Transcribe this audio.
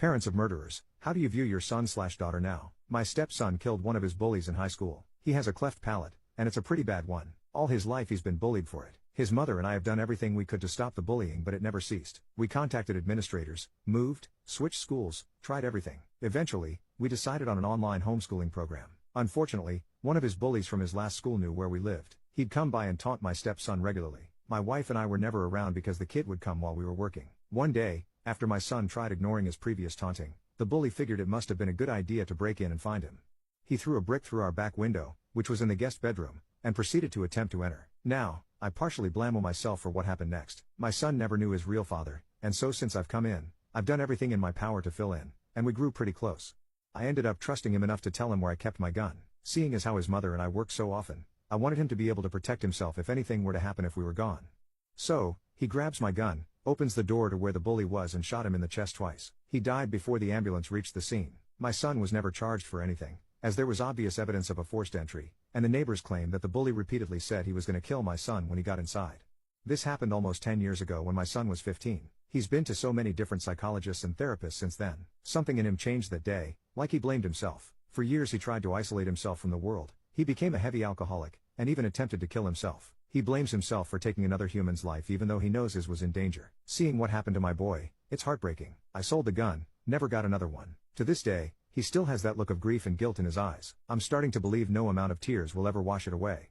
Parents of murderers, how do you view your son/daughter now? My stepson killed one of his bullies in high school. He has a cleft palate, and it's a pretty bad one. All his life he's been bullied for it. His mother and I have done everything we could to stop the bullying, but it never ceased. We contacted administrators, moved, switched schools, tried everything. Eventually, we decided on an online homeschooling program. Unfortunately, one of his bullies from his last school knew where we lived. He'd come by and taunt my stepson regularly. My wife and I were never around because the kid would come while we were working. One day, after my son tried ignoring his previous taunting, the bully figured it must have been a good idea to break in and find him. He threw a brick through our back window, which was in the guest bedroom, and proceeded to attempt to enter. Now, I partially blame myself for what happened next. My son never knew his real father, and so since I've come in, I've done everything in my power to fill in, and we grew pretty close. I ended up trusting him enough to tell him where I kept my gun. Seeing as how his mother and I worked so often, I wanted him to be able to protect himself if anything were to happen if we were gone. So, he grabs my gun, opens the door to where the bully was and shot him in the chest twice. He died before the ambulance reached the scene. My son was never charged for anything, as there was obvious evidence of a forced entry, and the neighbors claimed that the bully repeatedly said he was going to kill my son when he got inside. This happened almost 10 years ago when my son was 15. He's been to so many different psychologists and therapists since then. Something in him changed that day, like he blamed himself. For years he tried to isolate himself from the world. He became a heavy alcoholic, and even attempted to kill himself. He blames himself for taking another human's life even though he knows his was in danger. Seeing what happened to my boy, it's heartbreaking. I sold the gun, never got another one. To this day, he still has that look of grief and guilt in his eyes. I'm starting to believe no amount of tears will ever wash it away.